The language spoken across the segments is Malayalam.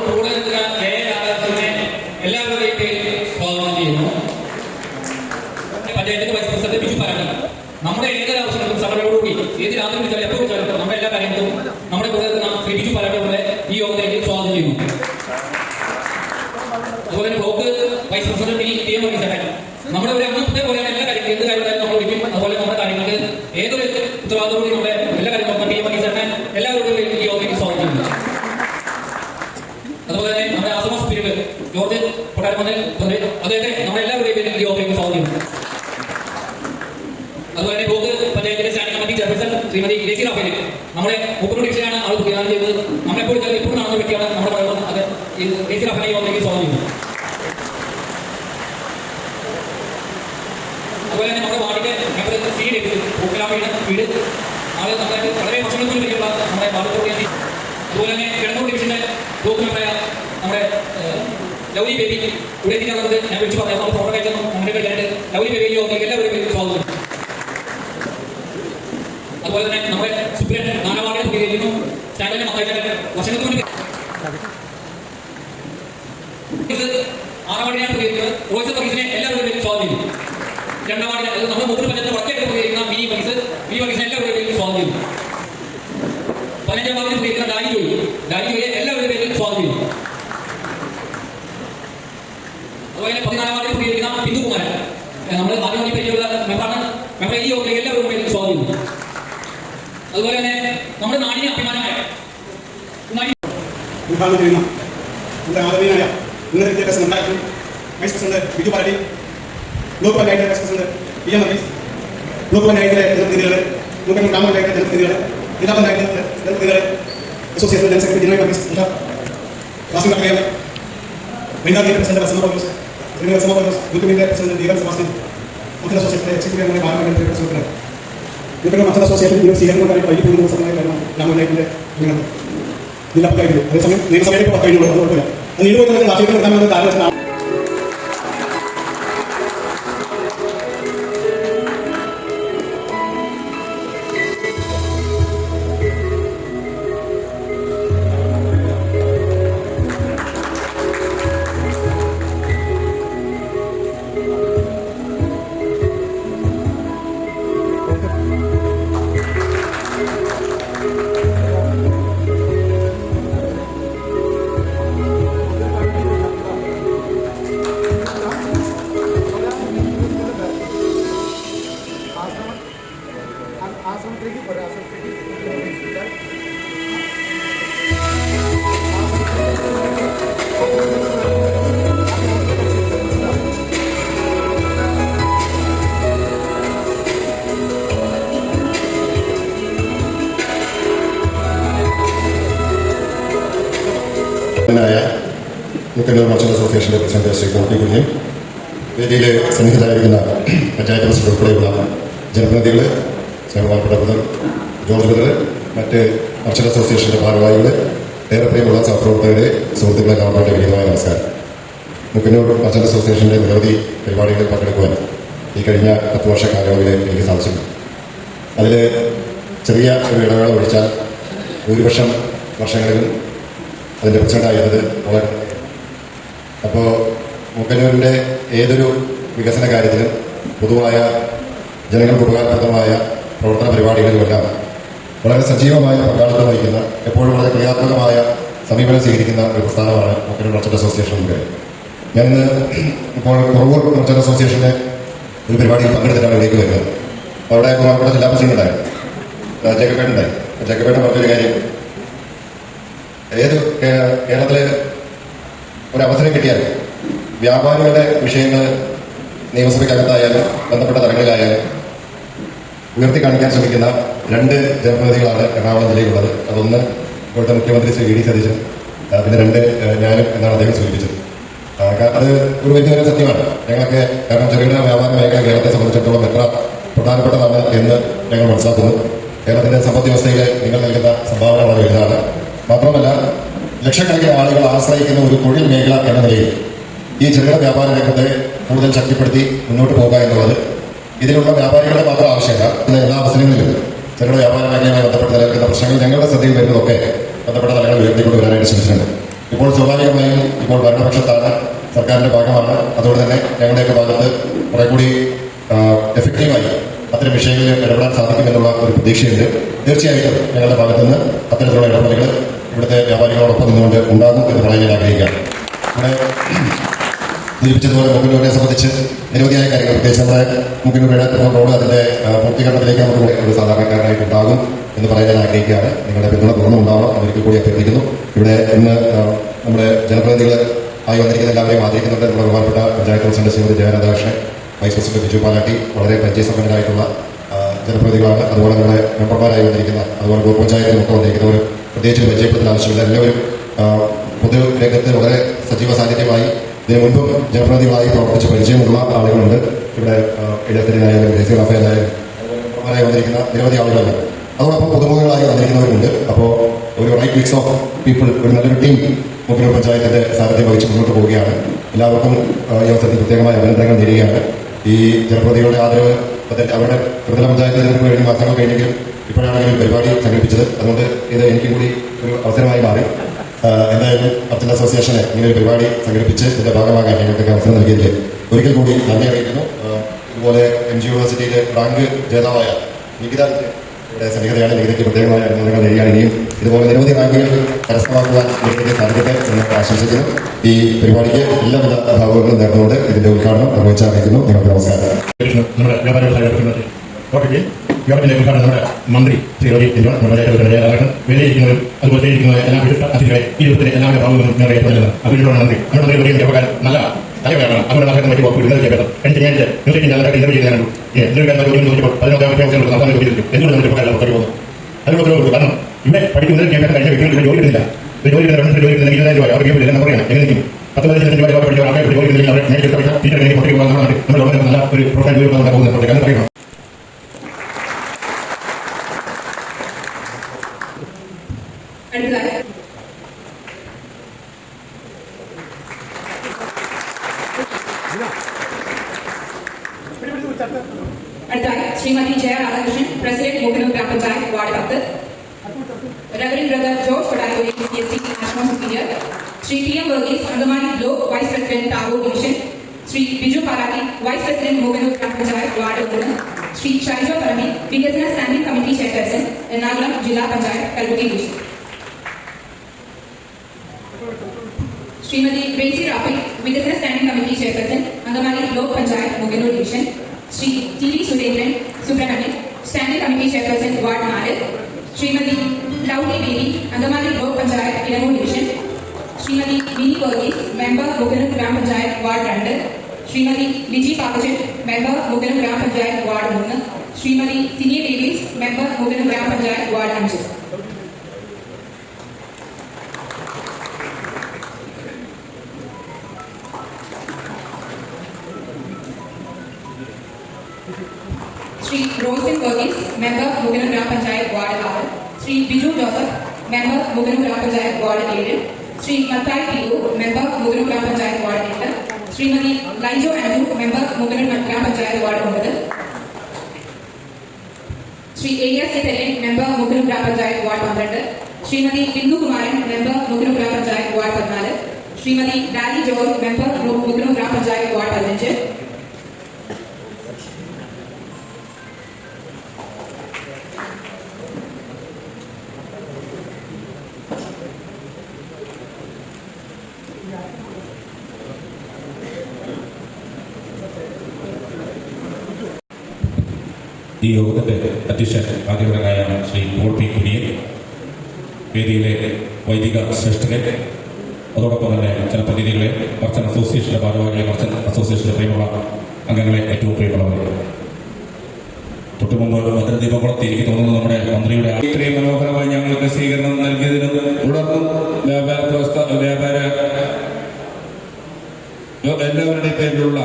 കൂടെ എല്ലാവരുടെയും പേരിൽ സ്വാഗതം ചെയ്യുന്നു. പഞ്ചായത്തിന്റെ വൈസ് പ്രസിഡന്റ് ബിജു പാലാനി നമ്മുടെ ഏതൊരു ആവശ്യങ്ങൾക്കും സമരയോടുകൂടി ഏത് രാത്രി വിളിച്ചാലും എപ്പോൾ വിളിച്ചാലും നമ്മുടെ എല്ലാ കാര്യങ്ങളും നമ്മുടെ കൂടെ ശ്രീ ബിജു പാലാനിയുടെ ഈ യോഗത്തിലേക്ക് സ്വാഗതം ചെയ്യുന്നു. അതുപോലെ തന്നെ ബ്ലോക്ക് വൈസ് പ്രസിഡന്റ് PM നമ്മുടെ ഒരു അന്നത്തെ പോലെയാണ് എല്ലാ കാര്യങ്ങളും എന്ത് കാര്യങ്ങളായാലും നമ്മൾ വിളിക്കും. അതുപോലെ നമ്മുടെ കാര്യങ്ങൾക്ക് ഏതൊരു ഉത്തരവാദിത്തോടുകൂടി നമ്മുടെ എല്ലാ കാര്യങ്ങളും PM എല്ലാവരോടും ഈ യോഗത്തിലേക്ക് സ്വാഗതം ചെയ്യുന്നു. അതുപോലെ തന്നെ നമ്മുടെ ആസമാസ് പിരിവ് ജോർജ് കൊട്ടാരമന്നൽ അദ്ദേഹത്തെ നമ്മുടെ എല്ലാവരുടെയും ഈ യോഗത്തിലേക്ക് സ്വാഗതം ചെയ്യുന്നു. അതുപോലെ തന്നെ ബ്ലോക്ക് പഞ്ചായത്തിന്റെ standing committee chairperson Shrimati Gracy Raphael നമ്മുടെ മുപ്പത് ഡിവിഷനാണ് ആൾ പ്രദാനം ചെയ്തത്. നമ്മളെപ്പോഴും എപ്പോഴും നടന്ന വ്യക്തിയാണ് നമ്മുടെ പറയുന്നത്. അത് ഗ്രേസി റാഫേലിനെ യോഗത്തിലേക്ക് സ്വാഗതം ചെയ്യുന്നു. അതുപോലെ തന്നെ നമ്മുടെ വാർഡിന്റെ മെമ്പർ സീഡ് വീട് ആള് നമ്മളെ വളരെ വർഷങ്ങൾക്ക് മുന്നിലുള്ള നമ്മുടെ വാർഡ് പ്രവർത്തി. അതുപോലെ തന്നെ കിഴങ്ങൂർ ഡിവിഷന്റെ ബ്ലോക്ക് മെമ്പറായ നമ്മുടെ ലൗലി ബേബി ഇവിടെ എത്തിക്കാറുള്ളത് ഞാൻ വിളിച്ചു പറയാം. നമ്മൾ ഫോട്ടോ കഴിച്ചു അങ്ങനെ കഴിഞ്ഞിട്ട് ലൗലി ബേബി യോഗത്തിലേക്ക് എല്ലാവരും സ്വാഗതം. അതുപോലെ തന്നെ നമ്മുടെ സുപ്രീം നാലാവാർഡിൽ പ്രതികരിക്കുന്നു. സ്റ്റാൻഡിന്റെ മത്തായിട്ട് വർഷങ്ങൾക്ക് മുന്നിൽ ആറാവാർഡിനാണ് പ്രതികരിക്കുന്നത്. റോയ്സ് വർഗീസിനെ എല്ലാവരും സ്വാഗതം ചെയ്യുന്നു. രണ്ടാം വാർഡിൽ നമ്മുടെ മുപ്പത് പഞ്ചായത്ത് വടക്കേറ്റ് പ്രതികരിക്കുന്ന മിനി വർഗീസിനെ എല്ലാവരും സ്വാഗതം ചെയ്യുന്നു. 15ാം വാർഡിൽ പ്രതികരിക്കുന്ന ഡാലിജോയെ എല്ലാവരും സ്വാഗതം ചെയ്യുന്നു. അതുപോലെ 14ാം വാർഡിൽ പ്രതികരിക്കുന്ന ബിന്ദുകുമാരൻ നമ്മൾ ആദ്യമായി പരിചയമുള്ള മെമ്പറാണ്. മെമ്പർ ഈ യോഗത്തിലേക്ക് എല്ലാവരും സ്വാഗതം ചെയ്യുന്നു. അതുപോലെ തന്നെ നമ്മുടെ നാടിനെ അഭിമാനമായ ഉദ്ഘാടനം ചെയ്യുന്ന നമ്മുടെ ആദരണീയനായ ഉന്നത വിദ്യാഭ്യാസ മന്ത്രാലയം vice president Biju Palani, block പഞ്ചായത്തിലെ vice president PM Varghese, block പഞ്ചായത്തിലെ ജനപ്രതിനിധികൾ, ഗ്രാമപഞ്ചായത്തിലെ ജനപ്രതിനിധികൾ, ജില്ലാ പഞ്ചായത്തിലെ ജനപ്രതിനിധികൾ, association general secretary Jinoy Varghese, Wasim Kakkayam, വനിതാ league president Basama Varghese, youth president Deepan Sebastian, മറ്റൊരു അസോസിയേഷന്റെ എക്സിക്യൂട്ടീവ് അംഗമായ പാർലമെന്റ് പ്രസിഡന്റ്, മറ്റൊരു അസോസിയേഷൻ സ്വീകരണക്കാരുടെ വൈകിട്ട് ദിവസമായി വരുന്ന ഗ്രാമപഞ്ചായത്തിന്റെ അംഗങ്ങൾ, ജില്ലാ പഞ്ചായത്തിൽ അതേസമയം നിയമസഭയിലേക്ക് കഴിഞ്ഞുള്ളൂ. അത് കുഴപ്പമില്ല. അത് നീണ്ടുപോയി രാഷ്ട്രീയ പ്രധാനമന്ത്രി താരതമ്യം മുക്കന്നൂർ മർച്ചന്റ് അസോസിയേഷന്റെ പ്രസിഡന്റ് ശ്രീ കോപ്പി കുര്യൻ, വേദിയിൽ സന്നിഹിതരായിരിക്കുന്ന പഞ്ചായത്ത് പ്രസിഡന്റ് ഉൾപ്പെടെയുള്ള ജനപ്രതിനിധികൾ, ബഹുമാനപ്പെട്ട ബ്രദർ ജോർജ് ബ്രദർ, മറ്റ് മർച്ചന്റ് അസോസിയേഷന്റെ ഭാരവാഹികൾ, ഏറെ പ്രിയമുള്ള സഹപ്രവർത്തകരെ, സുഹൃത്തുക്കളെ, ഗവൺമെന്റ് വിനീതമായ നമസ്കാരം. മുക്കന്നൂർ മർച്ചന്റ് അസോസിയേഷന്റെ നിരവധി പരിപാടികളിൽ പങ്കെടുക്കുവാൻ ഈ കഴിഞ്ഞ 10 വർഷ കാലയളവിൽ എനിക്ക് സാധിച്ചിട്ടുണ്ട്. അതിൽ ചെറിയ ഒരു ഇടവേള ഒഴിച്ചാൽ ഭൂരിപക്ഷം വർഷങ്ങളിലും അതിൻ്റെ പ്രസിഡന്റായിരുന്നത് വളരെ. അപ്പോൾ മുക്കന്നൂരിൻ്റെ ഏതൊരു വികസന കാര്യത്തിലും പൊതുവായ ജനങ്ങൾക്ക് ഉപകാരപ്രദമായ പ്രവർത്തന പരിപാടികളിലുമെല്ലാം വളരെ സജീവമായ പങ്കാളിത്തം വഹിക്കുന്ന, എപ്പോഴും വളരെ ക്രിയാത്മകമായ സമീപനം സ്വീകരിക്കുന്ന ഒരു പ്രസ്ഥാനമാണ് മുക്കന്നൂർ മർച്ചന്റ് അസോസിയേഷൻ. ഞാനിന്ന് ഇപ്പോൾ കുറവൂർ മർച്ചന്റ് അസോസിയേഷൻ്റെ ഒരു പരിപാടിയിൽ പങ്കെടുത്തിട്ടാണ് ഇവിടേക്ക് വരുന്നത്. അവിടെ ബഹുമാനപ്പെട്ട ജില്ലാ പ്രസിഡന്റുണ്ടായിരുന്നു, ജേക്കബേട്ടനുണ്ടായി. ജേക്കബേട്ടൻ പറഞ്ഞൊരു കാര്യം, ഏത് കേരളത്തിലെ ഒരവസരം കിട്ടിയാൽ വ്യാപാരികളുടെ വിഷയങ്ങൾ നിയമസഭയ്ക്കകത്തായാലും ബന്ധപ്പെട്ട തലങ്ങളിലായാലും ഉയർത്തി കാണിക്കാൻ ശ്രമിക്കുന്ന 2 ജനപ്രതിനിധികളാണ് എറണാകുളം ജില്ലയിലുള്ളത്. അതൊന്ന് ഇപ്പോഴത്തെ മുഖ്യമന്ത്രി ശ്രീ VD സതീശൻ, പിന്നെ 2 ഞാനും എന്നാണ് അദ്ദേഹം സൂചിപ്പിച്ചത്. അത് ഒരു വലിയ സത്യമാണ്. ഞങ്ങളൊക്കെ കാരണം ചെറുകിട വ്യാപാര മേഖല കേരളത്തെ സംബന്ധിച്ചിടത്തോളം എത്ര പ്രധാനപ്പെട്ടതാണ് എന്ന് ഞങ്ങൾ മനസ്സിലാക്കുന്നു. കേരളത്തിന്റെ സമ്പദ് വ്യവസ്ഥയിൽ നിങ്ങൾ നൽകുന്ന സംഭാവന വളരെ വലുതാണ്. മാത്രമല്ല, ലക്ഷക്കണക്കിന് ആളുകൾ ആശ്രയിക്കുന്ന ഒരു തൊഴിൽ മേഖല എന്ന നിലയിൽ ഈ ചെറുകിട വ്യാപാര രംഗത്തെ കൂടുതൽ ശക്തിപ്പെടുത്തി മുന്നോട്ട് പോകുക എന്നുള്ളത് ഇതിലുള്ള വ്യാപാരികളുടെ മാത്രം ആവശ്യമല്ല. എല്ലാ അവസരങ്ങളിലും ചെറുകിട വ്യാപാര മേഖലയുമായി ബന്ധപ്പെട്ട് നിലനിൽക്കുന്ന പ്രശ്നങ്ങൾ ഞങ്ങളുടെ ശ്രദ്ധയിൽ വരുന്നതൊക്കെ ബന്ധപ്പെട്ട തലങ്ങൾ ഉയർത്തിക്കൊണ്ട് വരാനായിട്ട് ശ്രമിച്ചിട്ടുണ്ട്. ഇപ്പോൾ സ്വാഭാവികമായും ഇപ്പോൾ ഭരണപക്ഷത്താണ്, സർക്കാരിന്റെ ഭാഗമാണ്. അതുകൊണ്ട് തന്നെ ഞങ്ങളുടെയൊക്കെ ഭാഗത്ത് കുറെ കൂടി എഫക്റ്റീവായി അത്തരം വിഷയങ്ങളിൽ ഇടപെടാൻ സാധിക്കുമെന്നുള്ള ഒരു പ്രതീക്ഷയുണ്ട്. തീർച്ചയായിട്ടും ഞങ്ങളുടെ ഭാഗത്തു നിന്ന് അത്തരത്തിലുള്ള ഇടപെടലുകൾ ഇവിടുത്തെ വ്യാപാരികളോടൊപ്പം നിന്നുകൊണ്ട് ഉണ്ടാകും എന്ന് പറയാൻ ഞാൻ ആഗ്രഹിക്കുകയാണ്. ഇവിടെ സൂചിപ്പിച്ചതുപോലെ മുഖ്യമന്ത്രിയെ സംബന്ധിച്ച് നിരവധിയായ കാര്യങ്ങൾ, പ്രത്യേകിച്ച് നമ്മുടെ മുഖ്യമന്ത്രിയുടെ റോഡ് അതിന്റെ പൂർത്തീകരണത്തിലേക്ക് നമുക്ക് ഒരു സാധാരണക്കാരനായിട്ട് ഉണ്ടാകും എന്ന് പറയാൻ ഞാൻ ആഗ്രഹിക്കുകയാണ്. നിങ്ങളുടെ പിന്തുണ തുറന്നു ഉണ്ടാവണം എന്നൊരിക്കൽ കൂടി അഭ്യർത്ഥിക്കുന്നു. ഇവിടെ ഇന്ന് നമ്മുടെ ജനപ്രതിനിധികൾ ആയി വന്നിരിക്കുന്ന എല്ലാവരെയും ആദരിക്കുന്നുണ്ട്. നമ്മുടെ ബഹുമാനപ്പെട്ട panchayat president Shrimati Jayaradhakrishnan, vice president Biju Palatty, വളരെ പരിചയസമ്പന്നരായിട്ടുള്ള ജനപ്രതിനിധികളാണ്. അതുപോലെ നമ്മുടെ മെമ്പർമാരായി വന്നിരിക്കുന്ന, അതുപോലെ ബ്ലോക്ക് പഞ്ചായത്തിലൊക്കെ വന്നിരിക്കുന്നവർ പ്രത്യേകിച്ച് പരിചയപ്പെടുത്താൻ ആവശ്യമില്ല. എല്ലാവരും പൊതുരംഗത്ത് വളരെ സജീവ സാന്നിധ്യമായി ഇതിനു മുൻപും ജനപ്രതിനിധികളായി പ്രവർത്തിച്ച് പരിചയമുള്ള ആളുകളുണ്ട്. ഇവിടെ ഇടത്തനായാലും രസി റാഫേലായാലും മെമ്പർമാരായി വന്നിരിക്കുന്ന നിരവധി ആളുകളാണ്. അതോടൊപ്പം പുതുമുഖങ്ങളായി വന്നിരിക്കുന്നവരുണ്ട്. അപ്പോൾ ഒരു റൈറ്റ് മിക്സ് ഓഫ് പീപ്പിൾ, ഒരു നല്ലൊരു ടീം മുഖ്യമന്ത്രി പഞ്ചായത്തിന്റെ സാരഥ്യം വഹിച്ച് മുന്നോട്ട് പോവുകയാണ്. എല്ലാവർക്കും ഈ അവസരത്തിൽ പ്രത്യേകമായ അഭിനന്ദനങ്ങൾ നേരുകയാണ്. ഈ ജനപ്രതിനിധികളുടെ ആദരവ് അവരുടെ ത്രിതല പഞ്ചായത്ത് തിരഞ്ഞെടുപ്പ് കഴിഞ്ഞ് മാസങ്ങൾ കഴിഞ്ഞെങ്കിലും ഇപ്പോഴാണെങ്കിലും പരിപാടി സംഘടിപ്പിച്ചത്. അതുകൊണ്ട് ഇത് എനിക്ക് കൂടി ഒരു അവസരമായി മാറി. എന്തായാലും അർച്ചന അസോസിയേഷനെ ഇങ്ങനെ ഒരു പരിപാടി സംഘടിപ്പിച്ച് ഇതിന്റെ ഭാഗമാകാൻ ഞങ്ങൾക്കൊക്കെ അവസരം നൽകിയതിൽ ഒരിക്കൽ കൂടി നന്ദി അറിയിക്കുന്നു. ഇതുപോലെ MG യൂണിവേഴ്സിറ്റിയിലെ റാങ്ക് ജേതാവായ നികിത ഇവിടെ സന്നിഹിതയാണ്. നികിതയ്ക്ക് പ്രത്യേകമായ അഭിനന്ദനങ്ങൾ നേടിയാണ്. ഇനിയും ഇതുപോലെ നിരവധി റാങ്കുകൾ കരസ്ഥമാക്കുവാൻ നികിതയ്ക്ക് സാധിക്കട്ടെ എന്ന് ആശംസിക്കുന്നു. ഈ പരിപാടിക്ക് എല്ലാവിധ ഭാഗങ്ങളും നേർന്നുകൊണ്ട് ഇതിന്റെ ഉദ്ഘാടനം നിർവഹിച്ച് അറിയിക്കുന്നു. നിങ്ങൾക്ക് നമസ്കാരം. നമ്മുടെ ഗവൺമെന്റ് ഉദ്ഘാടനം നമ്മുടെ മന്ത്രി ശ്രീ റോജി ജയരാധാകൃഷ്ണൻ, വേദിയിരിക്കുന്നവരും അതുപോലെ ഇരിക്കുന്ന എല്ലാ വിശിഷ്ട അതിഥികളെ ഈ ദിവസത്തിന്റെ എല്ലാവരുടെ ഭാഗങ്ങളും അറിയപ്പെടുന്നത് അഭിനന്ദനമാണ്. നന്ദി. നമ്മുടെ നന്ദി ചെറുപ്പക്കാരൻ നല്ല തലവരാണ്. അവരുടെ നാശത്തെ പറ്റി വാക്കുകൾ ഇന്നലെ ചെയ്യപ്പെട്ടത് എനിക്ക് ഞാൻ ന്യൂസിലേക്ക് ഞാനായിട്ട് ഇന്റർവ്യൂ ചെയ്യാനുള്ളൂ. ചോദിച്ചപ്പോൾ 15 സംസ്ഥാനം എന്തുകൊണ്ട് നമ്മുടെ ചെറുപ്പക്കാരെല്ലാം കഴിയുന്നു. അതിനുള്ള കാരണം ഇവിടെ പഠിക്കുന്നതിൽ കേൾക്കാൻ കഴിഞ്ഞ വ്യക്തികൾ ജോലി കിട്ടുന്നില്ല. ജോലി കിട്ടുന്ന ജോലി കിട്ടുന്ന 20,000 രൂപ അവർ ജോലി എല്ലാം പറയണം. എങ്ങനെയും 10 ലക്ഷം രൂപ പഠിച്ച ആൾക്കാർ ജോലി കിട്ടുന്നില്ല. അവർ നേരിട്ട് പൈസ ടീച്ചർ പൊട്ടിക്കുക നമ്മുടെ ഗവൺമെന്റ് നല്ല ഒരു പ്രോത്സാഹനം പോകുന്നത് കാരണം അറിയണം. Shrimati Jaya Radhakrishnan, president Mokanur gram panchayat ward 10, reverend brother George Patakoli, CSC national superior, Shri TM Varghese, Angamani block vice president Tagore division, Shri Biju Palatty, vice president Mokanur gram panchayat ward 11, Shri Shailaja Parami, विकसना स्टैंडिंग कमिटी चेयरपर्सन, एर्नाकुलम जिला पंचायत कलबुर्गी डिवीजन, श्रीमती ग्रेसी राफी, विकसना standing committee chairperson, Angamani block panchayat Mokanur division, Shri TV Surendran Subramanian, standing committee chairperson ward 4, Shrimati Lovely Baby, Angamani block panchayat Elamoor division, Shrimati Mini Varghese, member Mokanur gram panchayat ward 2, Shrimati Liji Pakachan, member Mokanur gram panchayat ward 3, Shrimati Sini Davis, member Mokanur gram panchayat ward 5. Shri Rohit Varghese, member Mokanur gram panchayat ward 6, Shri Biju Joseph, member Mokanur gram panchayat ward 7, Shri Mathai P O, member Mokanur gram panchayat ward 8, Shrimati Laijo Andrew, member Mokanur gram panchayat ward 9, Shri AS Thelen, member Mokanur gram panchayat ward 12, Shrimati Bindu Kumaran, member Mokanur gram panchayat ward 14, Shrimati Dolly George, member Mokanur gram panchayat ward 15, ഈ യോഗത്തിന്റെ അധ്യക്ഷൻ ആദ്യവനായ ശ്രീ പോൾ പി കുര്യൻ, വേദിയിലെ വൈദിക ശ്രേഷ്ഠരെ, അതോടൊപ്പം തന്നെ ജനപ്രതിനിധികളെ, മർച്ചന്റ് അസോസിയേഷന്റെ ഭാരവാഹികളെ, മർച്ചന്റ് അസോസിയേഷന്റെ പ്രിയമുള്ള അംഗങ്ങളെ, ഏറ്റവും പ്രിയമുള്ളവരെ, തൊട്ടുമുമ്പ് ഭദ്രദീപകുളത്ത് എനിക്ക് തോന്നുന്നു നമ്മുടെ മന്ത്രിയുടെ ഇത്രയും മനോഹരമായി ഞങ്ങൾക്ക് സ്വീകരണം നൽകിയതിനും തുടർന്നും എല്ലാവരുടെയും പേരിലുള്ള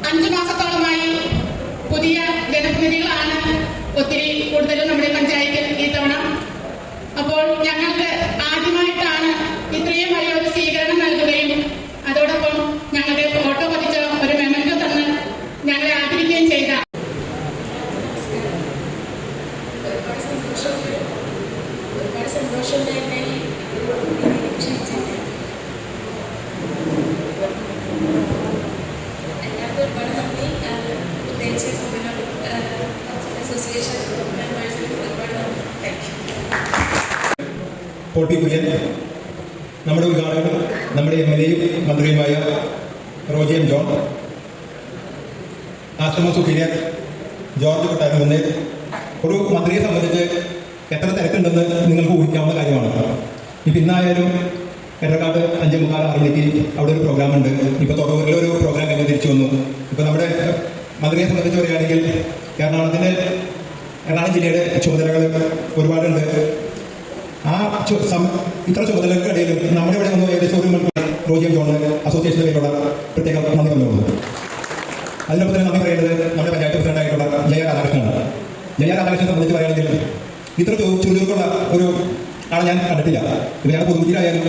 5 മാസത്തോളമായി പുതിയ ജനപ്രതിനിധികളാണ് ഒത്തിരി കൂടുതലും നമ്മുടെ പഞ്ചായത്തിൽ ഈ തവണ. അപ്പോൾ ഞങ്ങൾക്ക് ആദ്യമായിട്ടാണ് ഇത്രയും വലിയൊരു സ്വീകരണം നൽകുകയും അതോടൊപ്പം ഞങ്ങളുടെ ഫോട്ടോ പതിച്ച ഒരു മെമ്മൻറ്റോ തന്ന് ഞങ്ങളെ ആദരിക്കുകയും ചെയ്ത ഒരുപാട് സന്തോഷമുണ്ടായിരുന്നു ഈ ക്ഷണിച്ചത്. എല്ലാവർക്കും ഒരുപാട് നന്ദി. പ്രത്യേകിച്ച് അസോസിയേഷൻ മെമ്പേഴ്സിന് ഒരുപാട് നന്ദി. Thank you. Paul P Kurian, നമ്മുടെ ഉദ്ഘാടകൻ നമ്മുടെ MLA-യും മന്ത്രിയുമായ റോജി എം ജോൺ, ആശ്രമ സുപ്പീരിയർ ജോർജ് കൊട്ടാരകുന്ന്. ഒരു മന്ത്രിയെ സംബന്ധിച്ച് എത്ര തിരക്കുണ്ടെന്ന് നിങ്ങൾക്ക് ഊഹിക്കാവുന്ന കാര്യമാണ്. ഇപ്പം ഇന്നായാലും എടക്കാട് 5:45-6 മണിക്ക് അവിടെ ഒരു പ്രോഗ്രാം ഉണ്ട്. ഇപ്പോൾ തൊടൂരിലൊരു പ്രോഗ്രാം കഴിഞ്ഞ് തിരിച്ചു വന്നു. ഇപ്പോൾ നമ്മുടെ മന്ത്രിയെ സംബന്ധിച്ച് പറയുകയാണെങ്കിൽ എറണാകുളം ജില്ലയുടെ ചുമതലകൾ ഒരുപാടുണ്ട്. ആ ഇത്ര ചുമതലകൾക്കിടയിലും നമ്മുടെ ഇവിടെ വന്ന് ഏകദേശം 1 മണിക്കൂർ റോജി എം ജോൺ അസോസിയേഷൻ്റെ പേരിലുള്ള പ്രത്യേക നന്ദി പറഞ്ഞുകൊണ്ടു. അതിനൊപ്പം തന്നെ നന്ദി പറയേണ്ടത് നമ്മുടെ പഞ്ചായത്ത് പ്രസിഡന്റായിട്ടുള്ള ജയ രാധാകൃഷ്ണനാണ്. ജയ രാധാകൃഷ്ണനെ സംബന്ധിച്ച് പറയുകയാണെങ്കിൽ ഇത്ര ചുരുക്കുള്ള ഒരു ആളെ ഞാൻ കണ്ടിട്ടില്ല. ഇപ്പം ഞങ്ങളുടെ പൊതുമുറ്റിയിലായാലും